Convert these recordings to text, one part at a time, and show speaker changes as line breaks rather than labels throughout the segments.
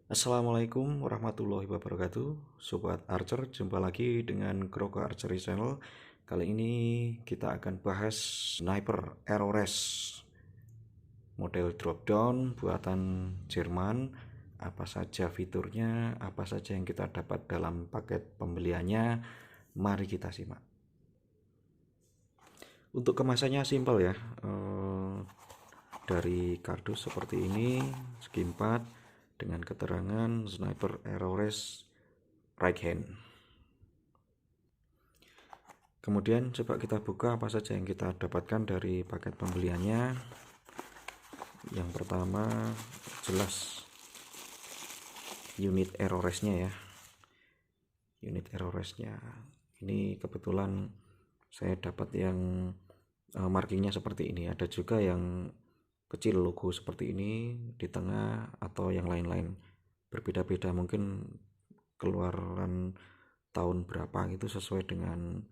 Assalamualaikum warahmatullahi wabarakatuh. Sobat Archer, jumpa lagi dengan Kroko Archery Channel. Kali ini kita akan bahas Sniper Aerores model drop down buatan Jerman. Apa saja fiturnya, apa saja yang kita dapat dalam paket pembeliannya. Mari kita simak. Untuk kemasannya simpel ya. Dari kardus seperti ini, segi 4 dengan keterangan Sniper Aerores right hand. Kemudian coba kita buka apa saja yang kita dapatkan dari paket pembeliannya. Yang pertama jelas unit Aeroresnya ya. Unit Aeroresnya ini kebetulan saya dapat yang markingnya seperti ini. Ada juga yang kecil logo seperti ini di tengah atau yang lain-lain. Berbeda-beda, mungkin keluaran tahun berapa gitu sesuai dengan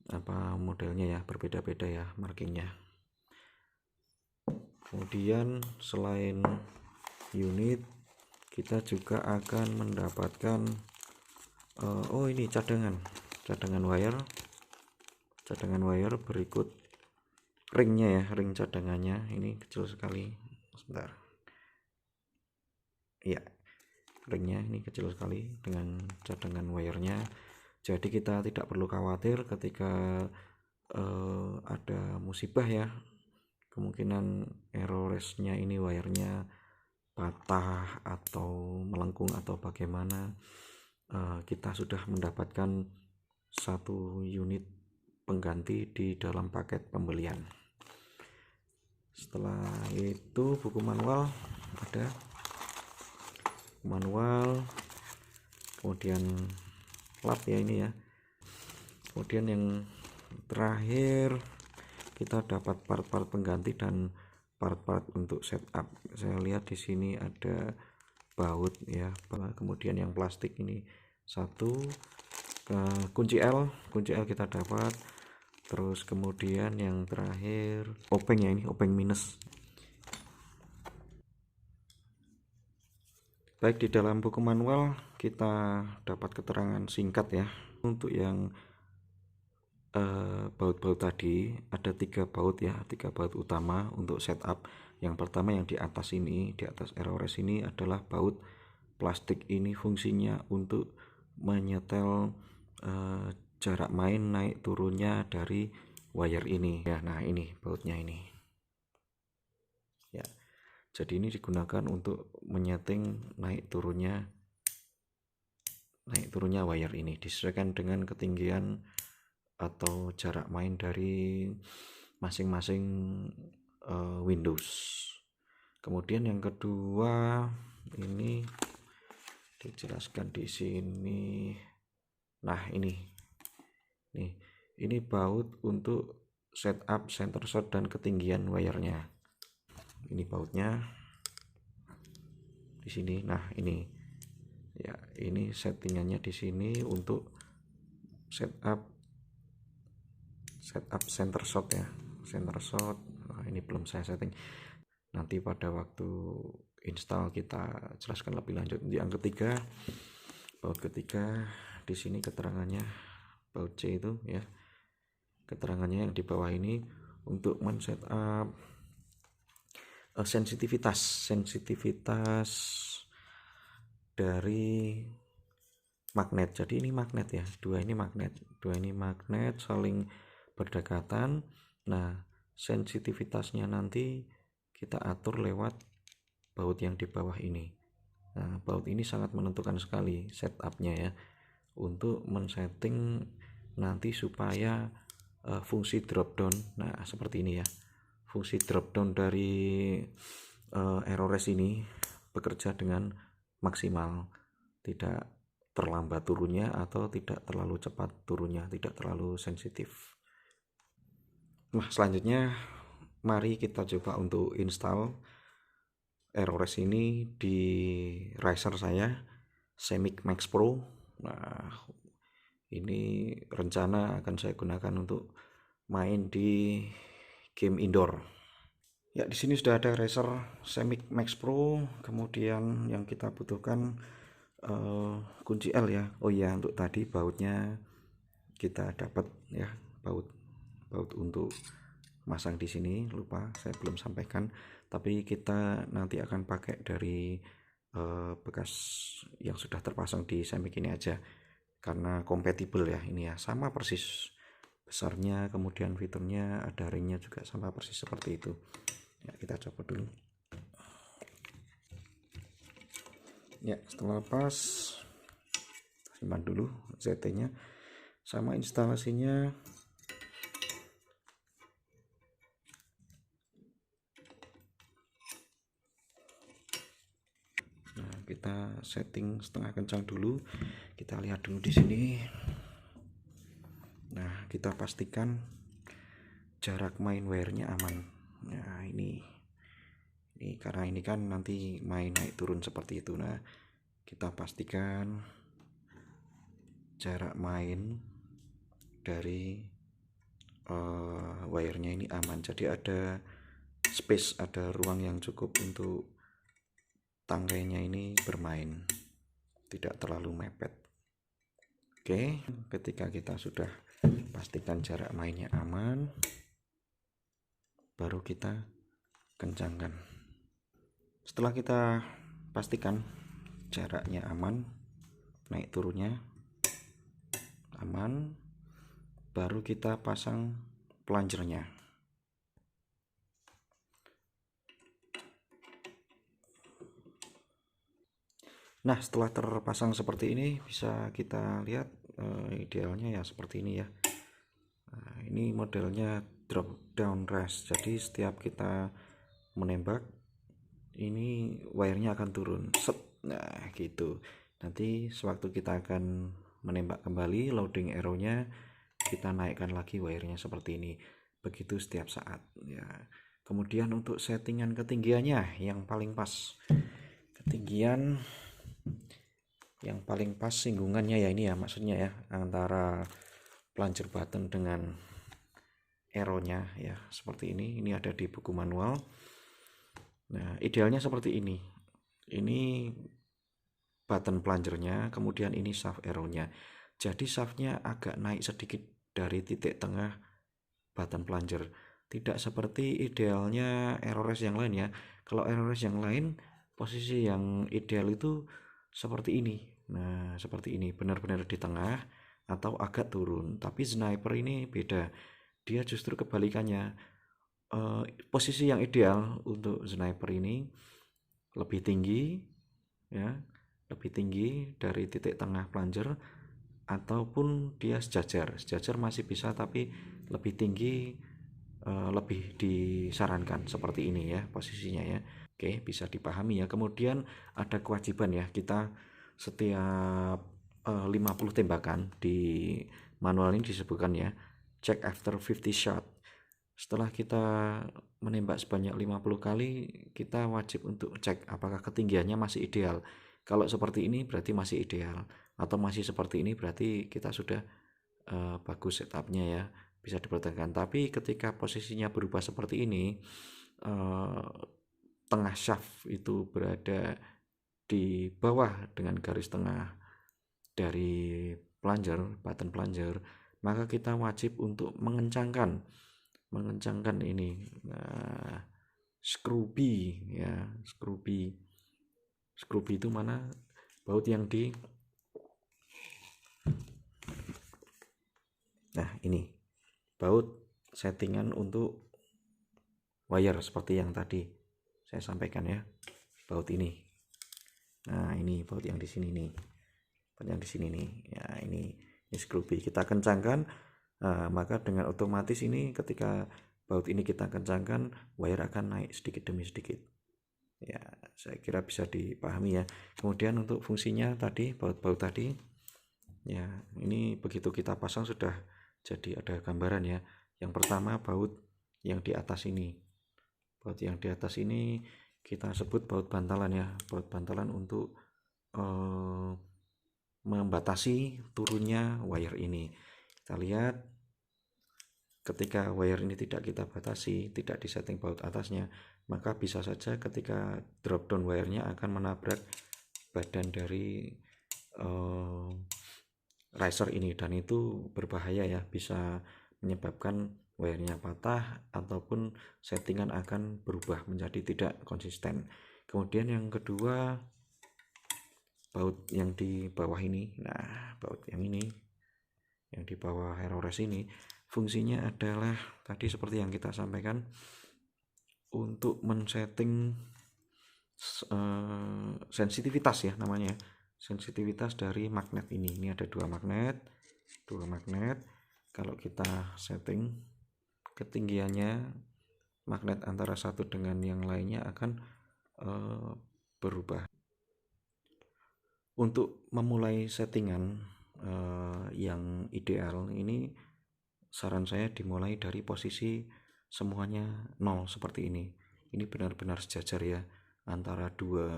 apa modelnya ya, berbeda-beda ya markingnya. Kemudian selain unit kita juga akan mendapatkan ini cadangan wire berikut ringnya ya, ring cadangannya ini kecil sekali. Sebentar ya, ringnya ini kecil sekali dengan cadangan wirenya, jadi kita tidak perlu khawatir ketika ada musibah ya, kemungkinan Aeroresnya ini wirenya patah atau melengkung atau bagaimana. Kita sudah mendapatkan satu unit pengganti di dalam paket pembelian. Setelah itu buku manual ada, kemudian lap ya ini ya. Kemudian yang terakhir kita dapat part-part pengganti dan part-part untuk setup. Saya lihat di sini ada baut ya, kemudian yang plastik ini satu, kunci L kita dapat, terus kemudian yang terakhir openg ya, ini openg minus. Baik, di dalam buku manual kita dapat keterangan singkat ya. Untuk yang baut-baut tadi ada 3 baut ya, 3 baut utama untuk setup. Yang pertama yang di atas ini, di atas Aerores ini adalah baut plastik. Ini fungsinya untuk menyetel jarak main naik turunnya dari wire ini ya. Nah ini bautnya ini ya, jadi ini digunakan untuk menyeting naik turunnya wire ini, disesuaikan dengan ketinggian atau jarak main dari masing-masing Windows. Kemudian yang kedua ini dijelaskan di sini. Nah ini baut untuk setup center shot dan ketinggian wirenya. Ini bautnya di sini. Nah ini ya, ini settingannya di sini untuk setup center shot ya, center shot. Nah, ini belum saya setting, nanti pada waktu install kita jelaskan lebih lanjut. Yang ketiga, baut ketiga di sini keterangannya baut C itu ya, keterangannya yang di bawah ini untuk men-setup sensitivitas dari magnet. Jadi ini magnet ya, dua ini magnet saling berdekatan. Nah sensitivitasnya nanti kita atur lewat baut yang di bawah ini. Nah baut ini sangat menentukan sekali setupnya ya, untuk men-setting nanti supaya fungsi drop down. Nah seperti ini ya, fungsi drop down dari Aerores ini bekerja dengan maksimal, tidak terlambat turunnya atau tidak terlalu cepat turunnya, tidak terlalu sensitif. Nah selanjutnya mari kita coba untuk install Aerores ini di Razer saya Semic Max Pro. Nah ini rencana akan saya gunakan untuk main di game indoor. Ya, di sini sudah ada Razer Semic Max Pro. Kemudian yang kita butuhkan kunci L ya. Oh iya, untuk tadi bautnya kita dapat ya, baut untuk masang di sini, lupa saya belum sampaikan. Tapi kita nanti akan pakai dari bekas yang sudah terpasang di Semic ini aja, karena kompatibel ya, ini ya sama persis besarnya, kemudian fiturnya ada ringnya juga sama persis seperti itu ya. Kita coba dulu ya. Setelah pas, simpan dulu ZT nya sama instalasinya. Nah, kita setting setengah kencang dulu, kita lihat dulu di sini. Nah, kita pastikan jarak main wire-nya aman. Nah, ini karena ini kan nanti main naik turun seperti itu. Nah, kita pastikan jarak main dari wire-nya ini aman. Jadi ada space, ada ruang yang cukup untuk tangkainya ini bermain, tidak terlalu mepet. Oke, ketika kita sudah pastikan jarak mainnya aman, baru kita kencangkan. Setelah kita pastikan jaraknya aman, naik turunnya aman, baru kita pasang plungernya. Nah, setelah terpasang seperti ini, bisa kita lihat idealnya ya seperti ini ya. Nah, ini modelnya drop down rest, jadi setiap kita menembak ini wire-nya akan turun set. Nah, gitu. Nanti sewaktu kita akan menembak kembali, loading arrow-nya kita naikkan lagi wire-nya seperti ini. Begitu setiap saat ya. Kemudian untuk settingan ketinggiannya yang paling pas, ketinggian yang paling pas singgungannya ya ini ya, maksudnya ya, antara plunger button dengan arrow-nya ya, seperti ini ada di buku manual. Nah, idealnya seperti ini button plungernya, kemudian ini shaft arrow-nya. Jadi shaftnya agak naik sedikit dari titik tengah button plunger, tidak seperti idealnya AeroRest yang lain ya. Kalau AeroRest yang lain, posisi yang ideal itu seperti ini. Nah, seperti ini, benar-benar di tengah atau agak turun. Tapi Sniper ini beda, dia justru kebalikannya. Posisi yang ideal untuk Sniper ini lebih tinggi ya, lebih tinggi dari titik tengah plunger, ataupun dia sejajar masih bisa, tapi lebih tinggi lebih disarankan seperti ini ya posisinya ya. Oke, bisa dipahami ya. Kemudian ada kewajiban ya, kita setiap 50 tembakan, di manual ini disebutkan ya, check after 50 shot. Setelah kita menembak sebanyak 50 kali, kita wajib untuk cek apakah ketinggiannya masih ideal. Kalau seperti ini berarti masih ideal, atau masih seperti ini berarti kita sudah bagus setupnya ya, bisa dipertahankan. Tapi ketika posisinya berubah seperti ini, tengah shaft itu berada di bawah dengan garis tengah dari button plunger, maka kita wajib untuk mengencangkan ini scrubby ya. Scrubby itu mana, baut yang di, nah ini baut settingan untuk wire seperti yang tadi saya sampaikan ya, baut ini. Nah, ini baut yang di sini nih, baut yang di sini nih ya, ini scrubby kita kencangkan. Maka dengan otomatis ini ketika baut ini kita kencangkan, wire akan naik sedikit demi sedikit ya. Saya kira bisa dipahami ya. Kemudian untuk fungsinya tadi, baut-baut tadi ya, ini begitu kita pasang sudah jadi ada gambaran ya. Yang pertama, baut yang di atas ini, baut yang di atas ini kita sebut baut bantalan ya, baut bantalan untuk membatasi turunnya wire ini. Kita lihat ketika wire ini tidak kita batasi, tidak disetting baut atasnya, maka bisa saja ketika drop down wire-nya akan menabrak badan dari riser ini, dan itu berbahaya ya, bisa menyebabkan wire-nya patah ataupun settingan akan berubah menjadi tidak konsisten. Kemudian yang kedua, baut yang di bawah ini. Nah, baut yang ini, yang di bawah HRORES ini, fungsinya adalah tadi seperti yang kita sampaikan, untuk men-setting sensitivitas ya namanya, sensitivitas dari magnet ini. Ini ada dua magnet. Kalau kita setting ketinggiannya, magnet antara satu dengan yang lainnya akan berubah. Untuk memulai settingan yang ideal ini, saran saya dimulai dari posisi semuanya 0 seperti ini. Ini benar-benar sejajar ya, antara dua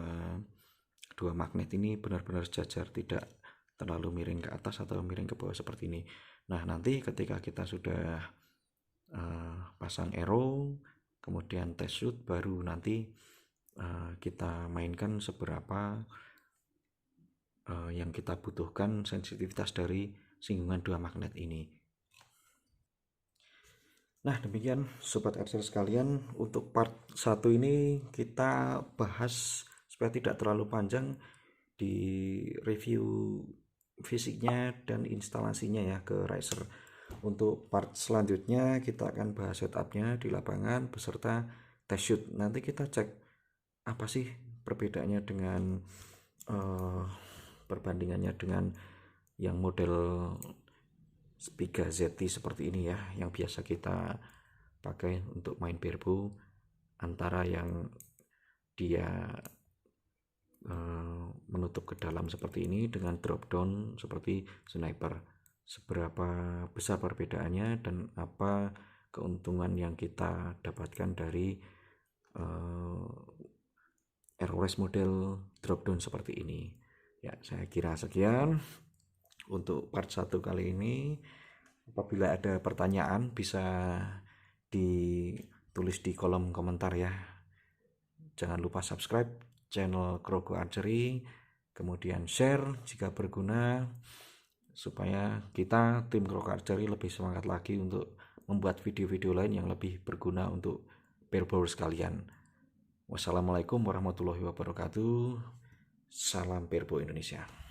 magnet ini benar-benar sejajar, tidak terlalu miring ke atas atau miring ke bawah seperti ini. Nah, nanti ketika kita sudah pasang arrow, kemudian test shoot, baru nanti kita mainkan seberapa yang kita butuhkan sensitivitas dari singgungan dua magnet ini. Nah, demikian Sobat RCL sekalian, untuk part 1 ini kita bahas supaya tidak terlalu panjang di review fisiknya dan instalasinya ya ke riser. Untuk part selanjutnya kita akan bahas setupnya di lapangan beserta test shoot. Nanti kita cek apa sih perbedaannya dengan perbandingannya dengan yang model Spiga ZT seperti ini ya, yang biasa kita pakai untuk main barebow, antara yang dia menutup ke dalam seperti ini dengan drop down seperti sniper. Seberapa besar perbedaannya dan apa keuntungan yang kita dapatkan dari ROS model drop down seperti ini ya. Saya kira sekian untuk part 1 kali ini. Apabila ada pertanyaan bisa ditulis di kolom komentar ya. Jangan lupa subscribe channel Krogo Archery, kemudian share jika berguna, supaya kita tim Krogo Archery lebih semangat lagi untuk membuat video-video lain yang lebih berguna untuk barebower sekalian. Wassalamualaikum warahmatullahi wabarakatuh. Salam barebow Indonesia.